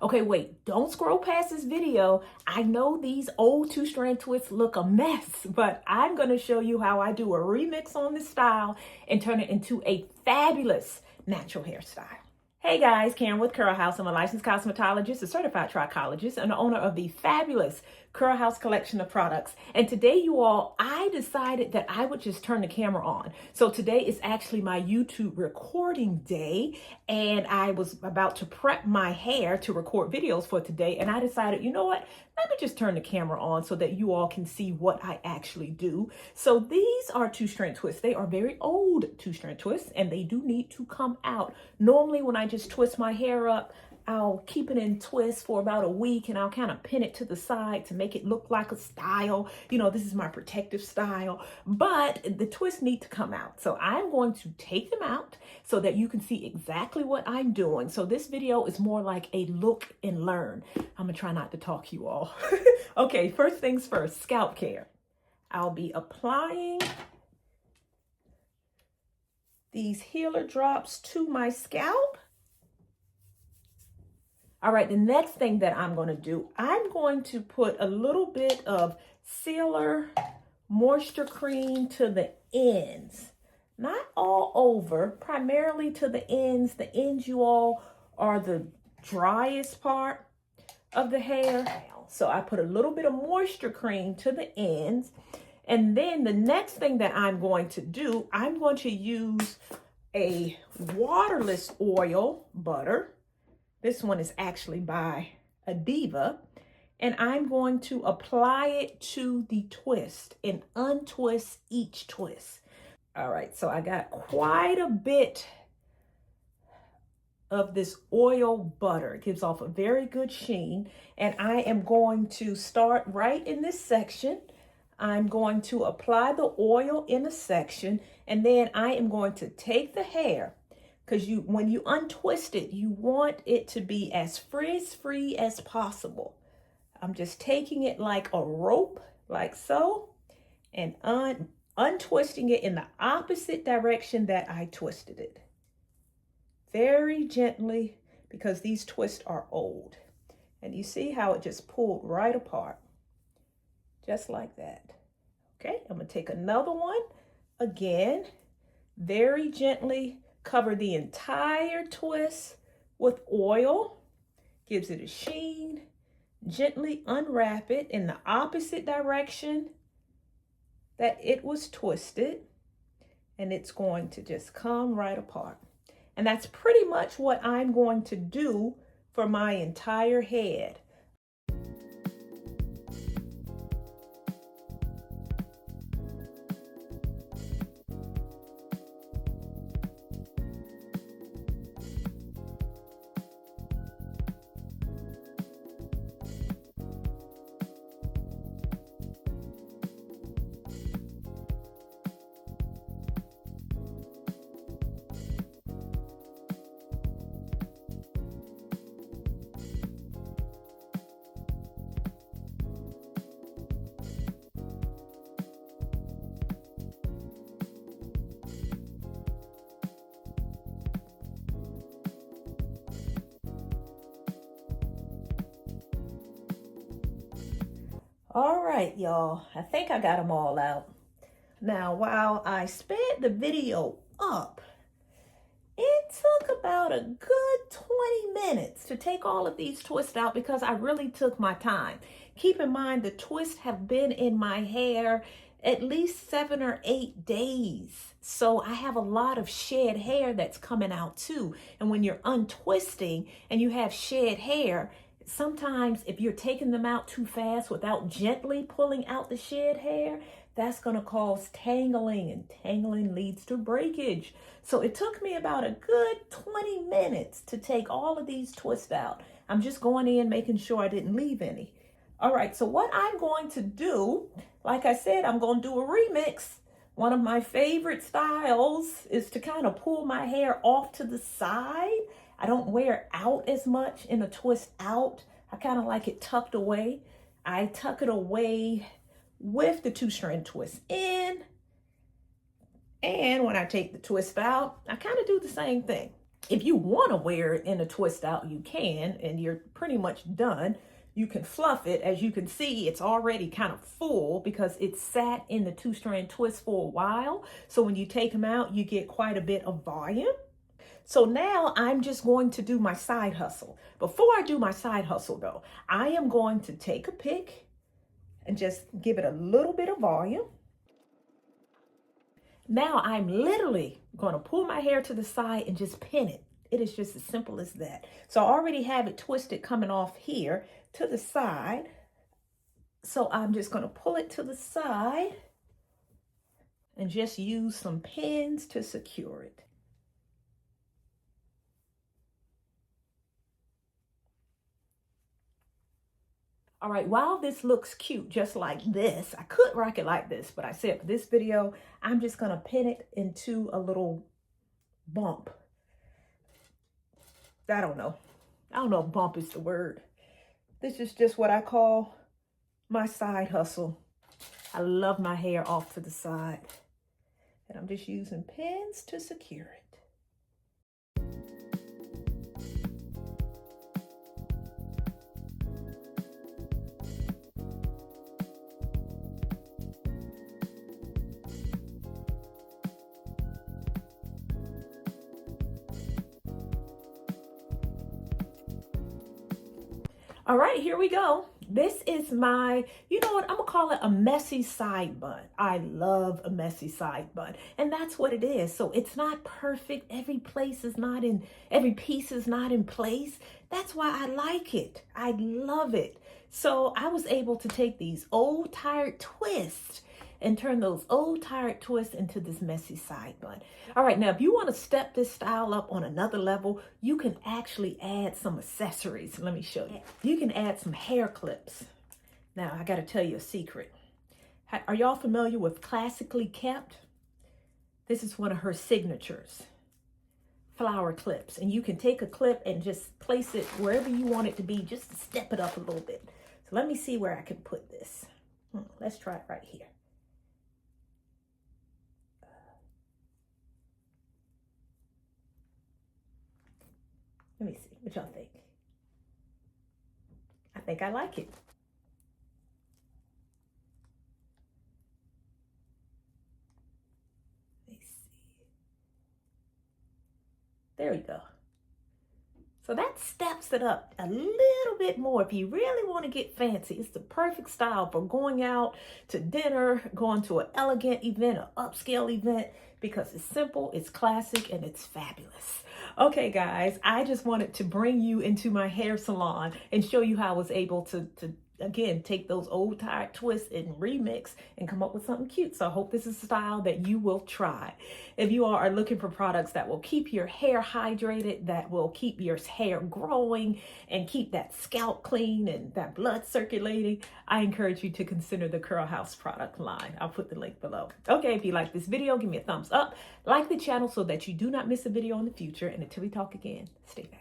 Okay, wait, don't scroll past this video. I know these old two-strand twists look a mess, but I'm gonna show you how I do a remix on this style and turn it into a fabulous natural hairstyle. Hey guys, Karen with Curl House. I'm a licensed cosmetologist, a certified trichologist, and the owner of the fabulous Curl House collection of products. And today, you all, I decided that I would just turn the camera on. So today is actually my YouTube recording day, and I was about to prep my hair to record videos for today, and I decided, you know what? Let me just turn the camera on so that you all can see what I actually do. So these are two-strand twists. They are very old two-strand twists, and they do need to come out. Normally, when I just twist my hair up, I'll keep it in twist for about a week, and I'll kind of pin it to the side to make it look like a style. You know, this is my protective style, but the twists need to come out. So I'm going to take them out so that you can see exactly what I'm doing. So this video is more like a look and learn. I'm gonna try not to talk, you all. Okay, first things first, scalp care. I'll be applying these healer drops to my scalp. All right, the next thing that I'm going to do, I'm going to put a little bit of Sealer Moisture Cream to the ends. Not all over, primarily to the ends. The ends, you all, are the driest part of the hair. So I put a little bit of moisture cream to the ends. And then the next thing that I'm going to do, I'm going to use a waterless oil butter. This one is actually by Adiva, and I'm going to apply it to the twist and untwist each twist. All right, so I got quite a bit of this oil butter. It gives off a very good sheen, and I am going to start right in this section. I'm going to apply the oil in a section, and then I am going to take the hair, because when you untwist it, you want it to be as frizz-free as possible. I'm just taking it like a rope, like so, and untwisting it in the opposite direction that I twisted it. Very gently, because these twists are old. And you see how it just pulled right apart, just like that. Okay, I'm gonna take another one. Again, very gently cover the entire twist with oil, gives it a sheen. Gently unwrap it in the opposite direction that it was twisted, and it's going to just come right apart. And that's pretty much what I'm going to do for my entire head. All right, y'all, I think I got them all out. Now, while I sped the video up, it took about a good 20 minutes to take all of these twists out because I really took my time. Keep in mind, the twists have been in my hair at least 7 or 8 days. So I have a lot of shed hair that's coming out too. And when you're untwisting and you have shed hair, sometimes if you're taking them out too fast without gently pulling out the shed hair, that's going to cause tangling, and tangling leads to breakage. So it took me about a good 20 minutes to take all of these twists out. I'm just going in making sure I didn't leave any. All right, so what I'm going to do, like I said, I'm going to do a remix. One of my favorite styles is to kind of pull my hair off to the side. I don't wear it out as much in a twist out. I kind of like it tucked away. I tuck it away with the two-strand twist in. And when I take the twist out, I kind of do the same thing. If you want to wear it in a twist out, you can, and you're pretty much done. You can fluff it. As you can see, it's already kind of full because it sat in the 2-strand twist for a while. So when you take them out, you get quite a bit of volume. So now I'm just going to do my side hustle. Before I do my side hustle though, I am going to take a pick and just give it a little bit of volume. Now I'm literally going to pull my hair to the side and just pin it. It is just as simple as that. So I already have it twisted coming off here to the side. So I'm just going to pull it to the side and just use some pins to secure it. All right, while this looks cute just like this, I could rock it like this, but I said for this video, I'm just gonna pin it into a little bump. I don't know if bump is the word. This is just what I call my side hustle. I love my hair off to the side. And I'm just using pins to secure it. All right, here we go. This is my, you know what, I'm gonna call it a messy side bun. I love a messy side bun, and that's what it is. So it's not perfect. Every piece is not in place. That's why I like it. I love it. So I was able to take these old tired twists and turn those old tired twists into this messy side bun. All right, now if you want to step this style up on another level, you can actually add some accessories. Let me show you. You can add some hair clips. Now I got to tell you a secret. Are y'all familiar with Classically Kept? This is one of her signatures, flower clips. And you can take a clip and just place it wherever you want it to be, just to step it up a little bit. So let me see where I can put this. Let's try it right here. Let me see what y'all think. I think I like it. Let me see. There we go. So that steps it up a little bit more. If you really want to get fancy, it's the perfect style for going out to dinner, going to an elegant event, an upscale event, because it's simple, it's classic, and it's fabulous. Okay, guys, I just wanted to bring you into my hair salon and show you how I was able to again, take those old tired twists and remix and come up with something cute. So I hope this is a style that you will try. If you are looking for products that will keep your hair hydrated, that will keep your hair growing and keep that scalp clean and that blood circulating, I encourage you to consider the Curl House product line. I'll put the link below. Okay, if you like this video, give me a thumbs up, like the channel so that you do not miss a video in the future. And until we talk again, stay back.